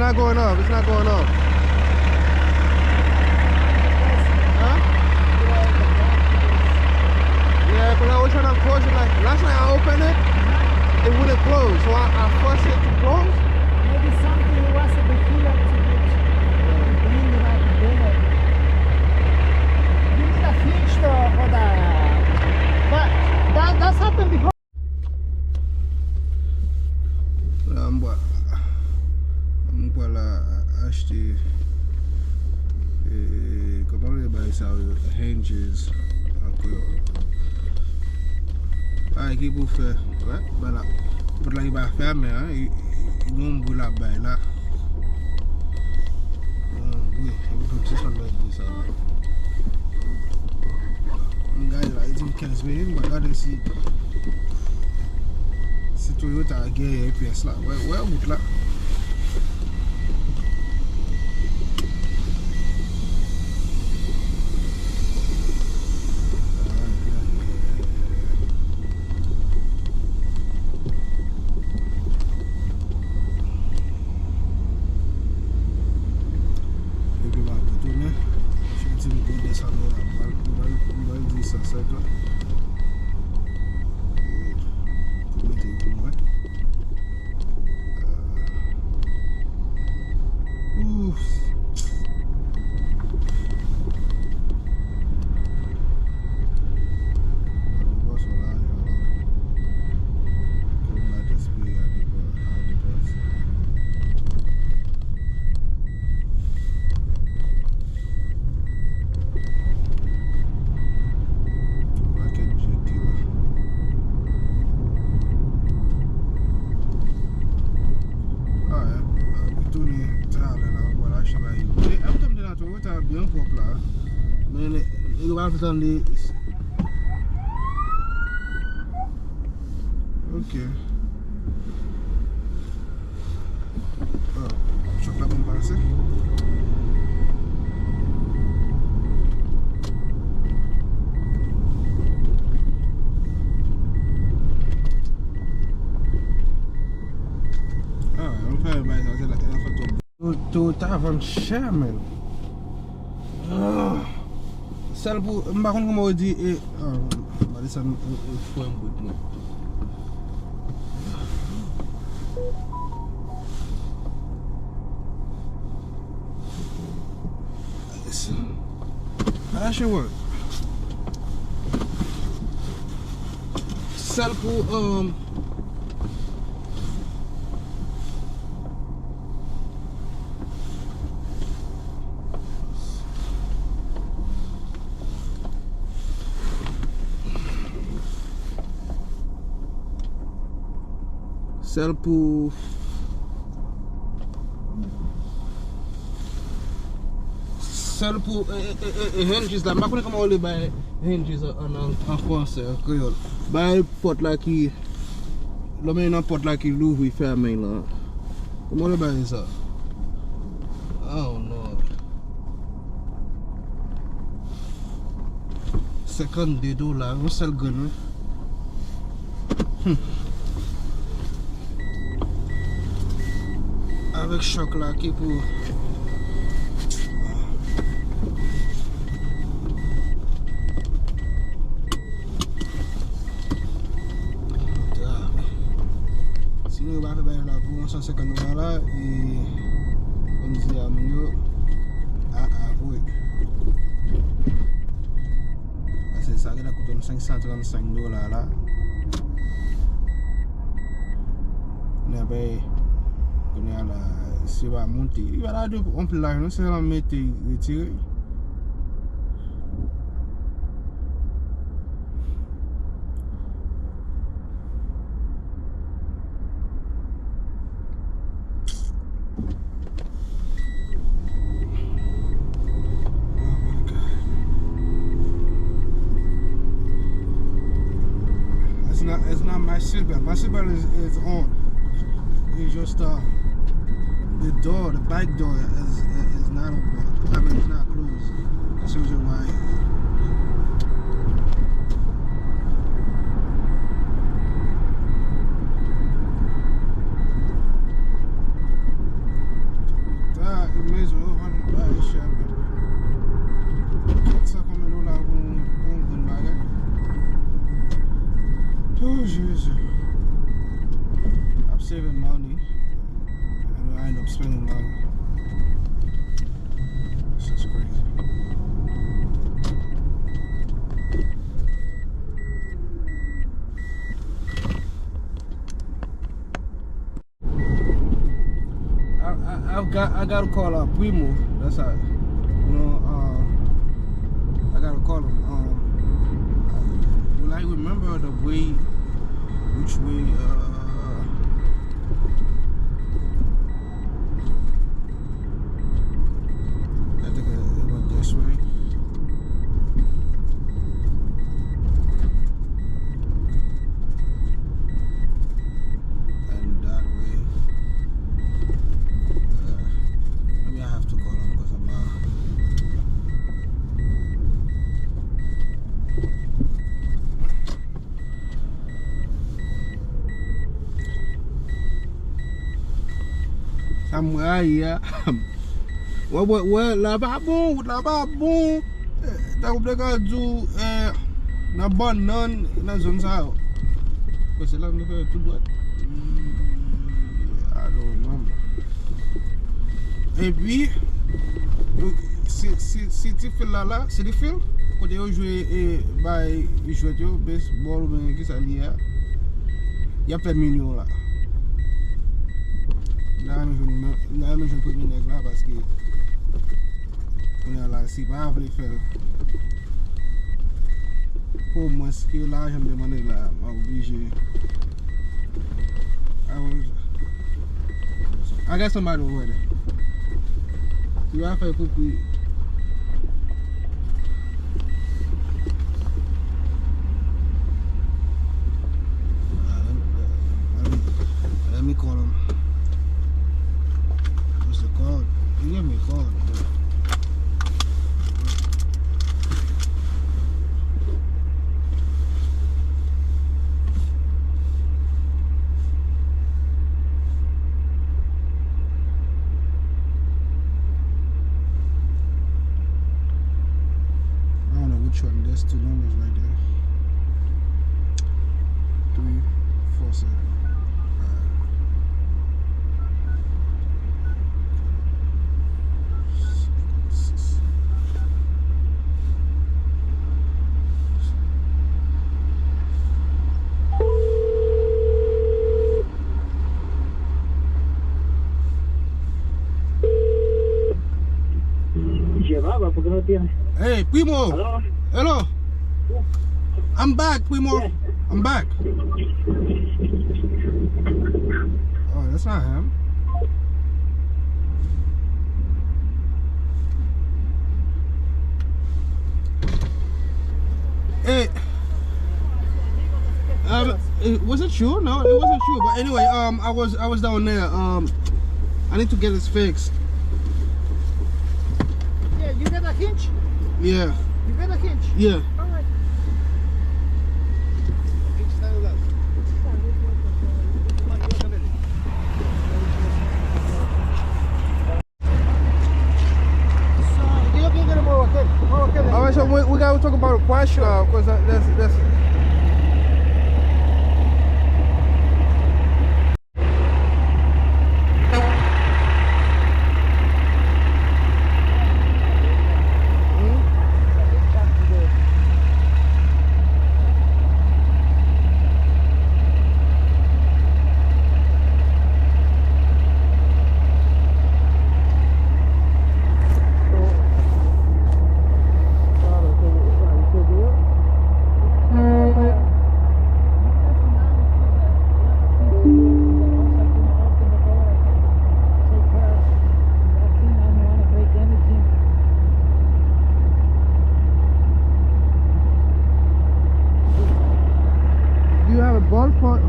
not going up. It's not going up. Huh? Yeah, because I was trying to close it. Like last night I opened it, it wouldn't close. So I forced it to close. Maybe something was a bit too late to get bring it up there. You need a hinge though for that. But that's happened before. Voilà, acheter comment on dit ça, hinges qui pour faire ouais voilà pour là il va fermer hein il bombe là-bas là oui c'est ça là ça un gars là il dit 15 minutes regarde si Toyota a gagné pièce là ouais au bout là. Bien propre là, mais il va attendre. Ok. Je vais pas me passer. On fait la photo. Tout avant cher, man. Celle pour par contre comme on dit et on va ça faut un bout de moi. That should work. Celle pour celle pour hinges là, je ne sais pas comment on les dit hinges en français, en créole. Bah, porte là qui, l'homme a une porte là qui l'ouvre et ferme là. Comment on les dit ça? Oh non. 52 $, un seul gun. Avec choc là qui pour sinon on va faire là pour 150 $ là et on dit à mieux à avouer c'est ça qui a coûté 535 $ là on avait si va monter, il va la on peut là, c'est la mettre retirer. It's not my seatbelt. My seatbelt is on. It's just the door, the back door is not open. I mean, it's not closed. That's usually why. Jesus. I'm saving money. And I end up spending money. This is crazy. I gotta call Primo. That's how, you know. I gotta call him. Will I remember the way, which way? I think it went this way. And that way. Maybe I have to call him because I'm somewhere here. Well, là-bas bon. T'as oublié qu'à du na bonne non na zone ça. Parce que là on fait tout droit. I don't remember. Et puis si tu fais là, c'est des fils. Quand tu joues baseball ou bien qu'est-ce qu'il y a? Il y a plein de millions là. Là, je ne peux pas là parce que on est là, si pas vous les faire. Pour moi, ce que là, je me demande là, obligé. I got somebody over there. Tu vas faire pour puis. Let me call him. What's the call? You give me a call. I don't know which one. There's two numbers right there. 347. Hey, Primo. Hello? Hello. I'm back, Primo. Yeah. I'm back. Oh, that's not him. Hey. Was it you? No, it wasn't you. But anyway, I was down there. I need to get this fixed. Yeah, you got a hinge? Yeah. You got a hinge? Yeah. All right. All right, so we gotta talk about a question because that's.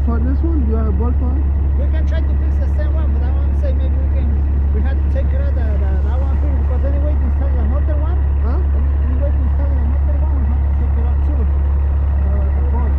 For this one, do you have a ball for it? We can try to fix the same one, but I want to say maybe we have to take care of that one thing because anyway to install another one. Huh? Anyway to install another one, we have to take it up too. The ball.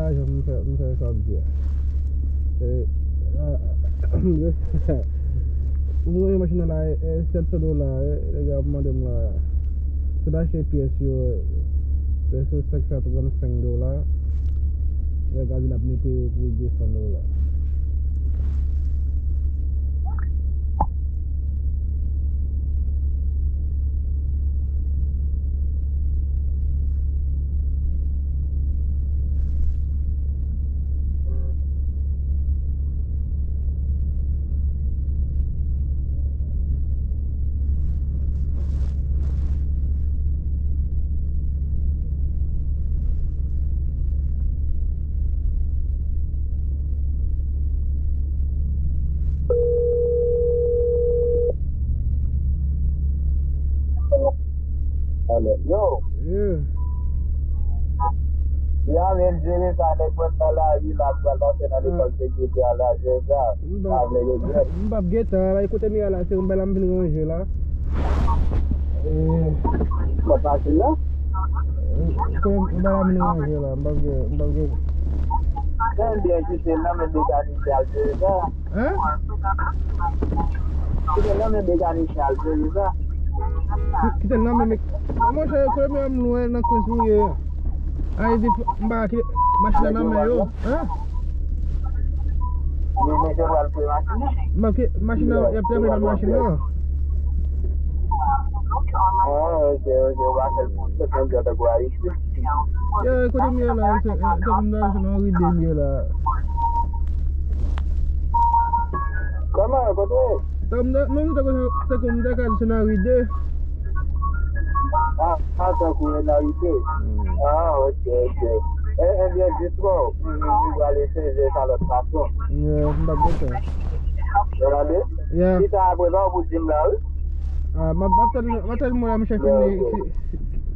la jen mwen fè samdi. Mwen yon masina la $7, le gars mande mwen se d'acheter pièce yo $635. Le gars il a mis pour $200. Yo, Yeah. ya men jere sa nek pon la yi la kwa la se na l'école sécurité à la jeja. Mbap geta, la écoute mi ala, c'est un bel ambili manger là. Quoi pas là? C'est un bel ambili manger là, mbap geta. C'est bien qui c'est là mais mécanicien à jeja. Hein? C'est là mais mécanicien à jeja. Kita nama mek. Mo sa ko mi am luwe na ko mi ye. Ay di mba ki machine na me yo. Hein? Ni me je wal pe machine. Mba ki machine ya pe na machine no. Oh, ok, va ser punto que yo te guay. Ya ko mi la se na se no ri de mi la. Comment côté? Tam da no ta ko mda ka se na ri de. Ah, ça coule na rite. Ah, ok. Et bien jusqu'au nous va laisser ça l'autre façon. Yeah, mba geta. Regardez. Yeah. Si t'as besoin pour dire là. Ah, matal mo la mi chef ni.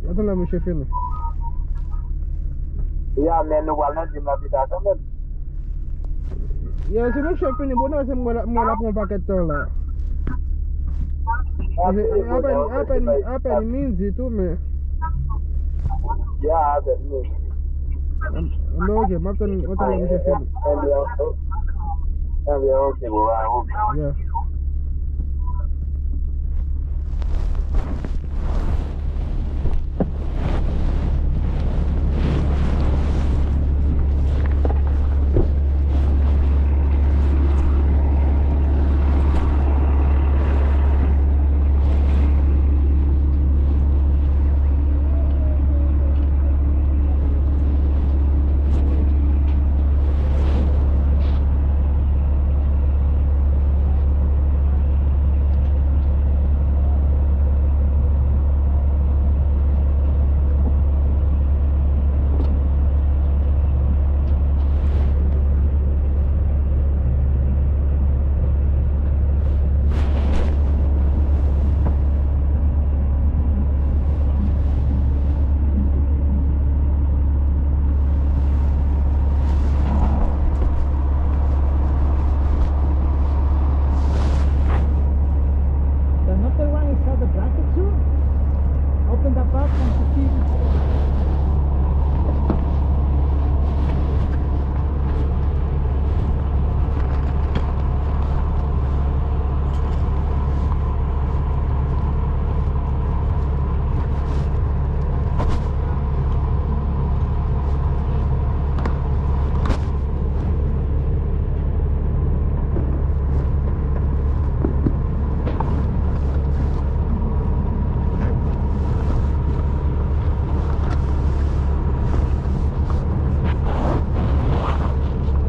Matal la mi chef ni. Ya men nou wal nan dim la pita kan men. Ya, se mi chef ni, bon na se mo la pon paquet ton là. Apen minzi tu me. Ya, apen mi. Mbe ok, matal la mi chef ni. Bien, ok, bon,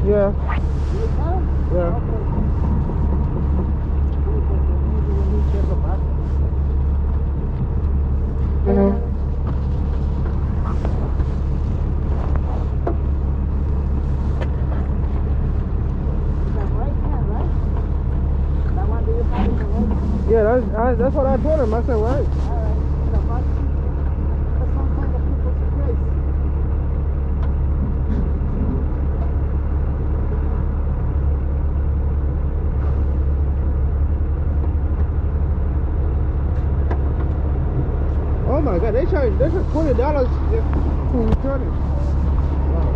Yeah. Yeah. Yeah. Yeah, that's what I told him. I said, right. Oh my God, they charge $20 to return it. Wow.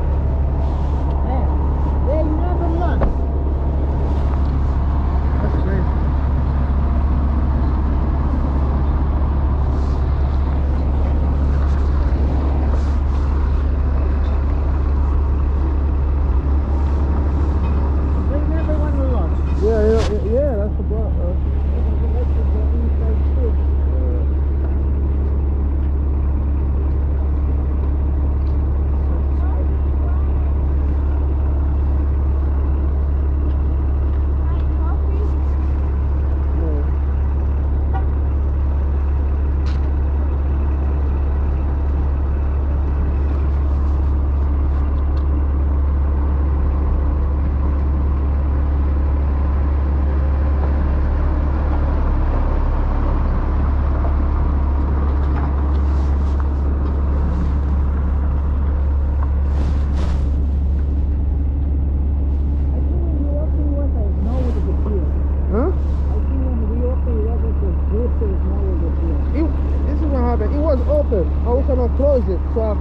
gonna close it, so I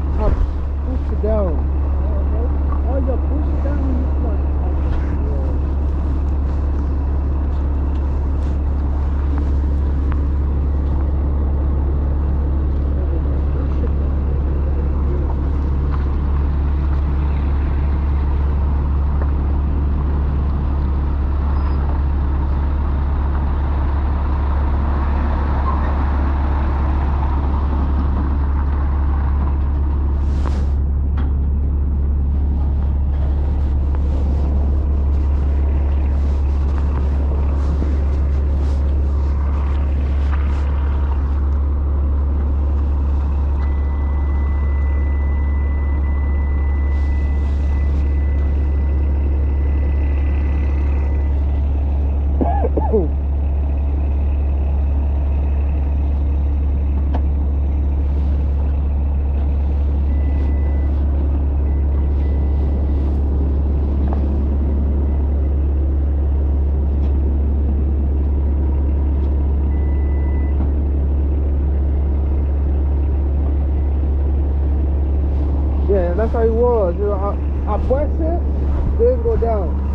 push it down. Oh, you push it down in this one. Yeah, that's how it was. You know, I press it, then go down.